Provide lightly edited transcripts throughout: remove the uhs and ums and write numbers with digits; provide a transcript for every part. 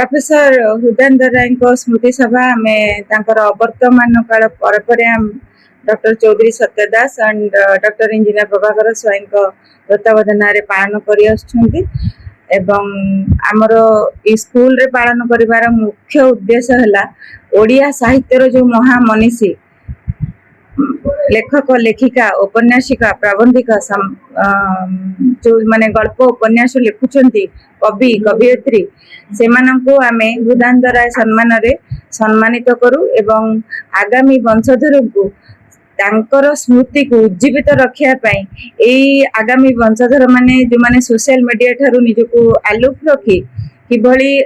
Professor हृदयेन्द्र राय स्मृति सभा आम अवर्तमान काल पर डॉक्टर चौधरी सत्य दास एंड डॉक्टर इंजीनियर प्रभाकर स्वाई तत्वावधान पालन कर आमर स्कूल रे पालन करिवार मुख्य उद्देश्य है ओडिया साहित्यर जो महामनीषी लेखक लेखिका उपन्यासिका प्राबंधिका जो माने गल्प उपन्यास लिखुचंती कवि कवियत्री से आमे हृदयेन्द्र राय सम्मान रे सम्मानित करू एवं आगामी वंशधर को तांकर स्मृति को उज्जीवित रखिया पाई एई आगामी वंशधर माने जो माने सोशल मीडिया ठारू निजको आलुप रखी किभली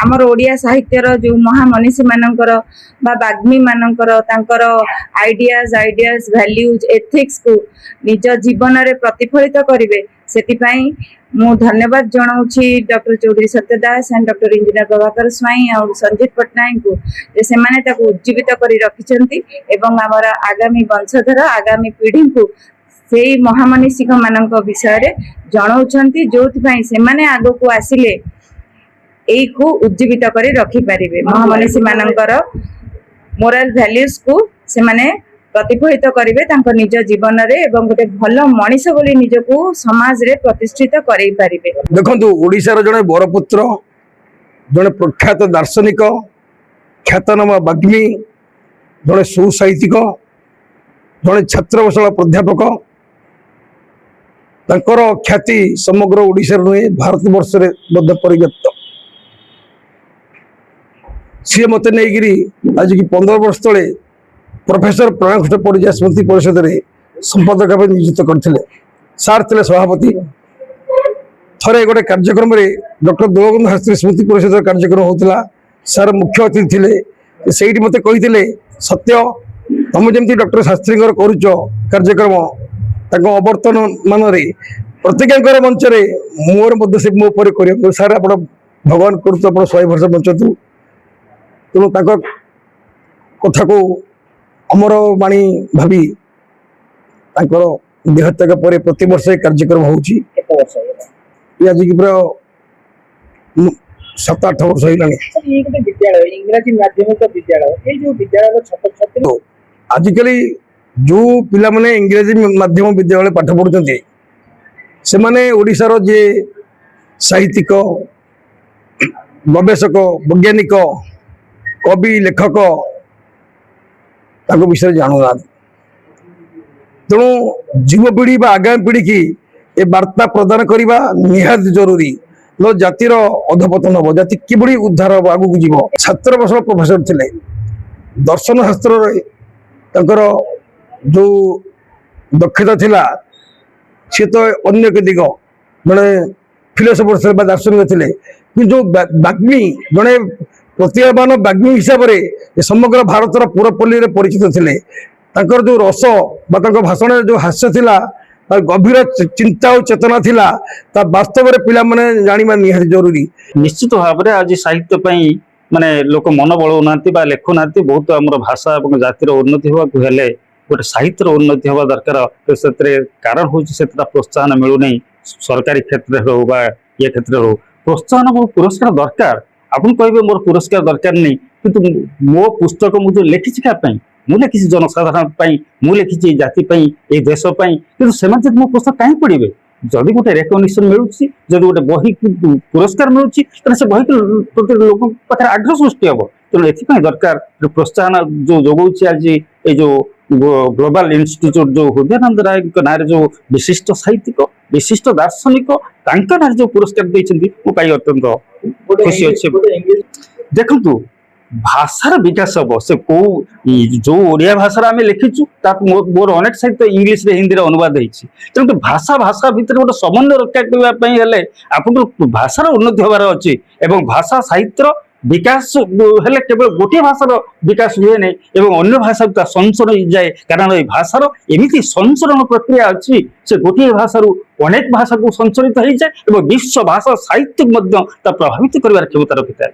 आमर ओडिया साहित्यर जो महामनीषी मानकर बा बाग्मी मानकर तांकर आइडियाज वैल्यूज एथिक्स को निज जीवन रे प्रतिफलित करिवे सेतिपाई मु धन्यवाद जनाऊँगी डॉक्टर चौधरी सत्य दास एंड डॉक्टर इंजीनियर प्रभाकर स्वाई और संजीत पट्टनायक को जे से माने ताको उज्जीवित करी रखिछंती एवं आमर आगामी वंशधर आगामी पीढ़ी को से महामनीषी मानक विषय रे जनाऊछंती जोथि से माने आगो को आसिले एई को उज्जीवित करी रखि पारिबे महामनीषी मानकर मोरल वैल्यूज को से माने प्रतिफलित करिवे तांको निज जीवन रे एवं गोटे भल मनीष बोली निजको समाज रे प्रतिष्ठित करै पारिबे। देखंतु ओडिसा रो जने बरपुत्र जने प्रख्यात दार्शनिक ख्यातनामा बाग्मी जने सुसाहित्यिक जने छात्रवत्सल प्राध्यापक तांकर ख्याति समग्र ओडिसा रे भारत वर्ष रे बद्ध परिव्याप्त सी मत नहीं आज की 15 वर्ष तले प्रोफेसर प्राणकृष्ण परिजा स्मृति परिषद रे संपादक भाव नियुक्त करथिले सार थे सभापति थरे गोटे कार्यक्रम रे डॉक्टर देवबंधु शास्त्री स्मृति परिषद कार्यक्रम होता सार मुख्य अतिथि थे से मत कही सत्य तुम जमी डॉक्टर शास्त्री करुच कार्यक्रम अवर्तमान प्रत्येक मंच मोर से मो पर कर सार आप भगवान करुत आप 100 वर्ष बंचतु तेणु कथा को अमर बाणी भावी देहत्याग पर प्रति वर्ष कार्यक्रम होची आज की पूरा 7-8 वर्ष विद्यालय इंग्रजी माध्यमिक विद्यालय जो विद्यालय छात्र छात्री आजिकल जो पिला माने इंग्रजी माध्यम विद्यालय पाठ पढ़ुचंती से माने ओडिसा रो जे साहित्यिक गवेषक वैज्ञानिक कवि लेखक विषय जानूना तेणु युवपीढ़ी आगामी पीढ़ी की ए वार्ता प्रदान करने निहात जरूरी न जातिर अधपतन हम जाति कि उद्धार हम आगू जीव छात्र बसल प्रोफेसर थे दर्शन शास्त्र जो दक्षता थिला सी तो अन्य दिग मैंने फिलोसफर थे दार्शनिक थे कि जो बाग्मी जड़े प्रतिभावान बाग्मी हिसाब से समग्र भारतर पुरपल्ली परिचित थे जो रस भाषण जो हास्य थिला गभीर चिंता और चेतना थिला वास्तव में पिला माने जानिबा निहाती जरूरी। निश्चित भाव में आज साहित्य माने लोक मन बलौना लेखुना बहुत आम भाषा और जातिर उन्नति होगा गोटे साहित्यर उन्नति हवा दरकार से कारण हूँ प्रोत्साहन मिलूना सरकारी क्षेत्र हो ये क्षेत्र हो प्रोत्साहन पुरस्कार दरकार आपन कहे मोर पुरस्कार दरकार नहीं कि मो पुस्तक मुझे लिखी क्या मुझे लिखी जनसाधारण मुझे लिखी जाति ये देश कि से मो पुस्तक कहीं पढ़े जदि गोटे रेकग्निशन मिलूँ जदि गोटे बही पुरस्कार मिलूँ से बही प्रति लोक पाखे आग्रह सृष्टि हम तेणु ए दरकार प्रोत्साहन जो जोगाऊँ आज ये जो ग्लोबल इंस्टीट्यूट जो हृदयानंद राय ना जो विशिष्ट साहित्यिक विशिष्ट दार्शनिक ना जो पुरस्कार देते अत्यंत खुशी अच्छे। देखु भाषार विकास हम से कौ जो ओडिया भाषा आम लिखीचु मोर अनेक साहित्य इंग्लीश रे हिंदी रे अनुवाद होती तेणु भाषा भाषा भितर गोटे समन्वय रक्षा करने आपको भाषार उन्नति होबार अच्छी एवं भाषा साहित्य विकास हेले केवल गोटे भाषार विकास हुए नहीं एवं अन्य भाषा संशोधन जाए कारण ये भाषार एमती संशोधन प्रक्रिया अच्छी से गोटे भाषार अनेक भाषा को संशोधित हो जाए और विश्व भाषा साहित्य प्रभावित कर क्षमता रखी है।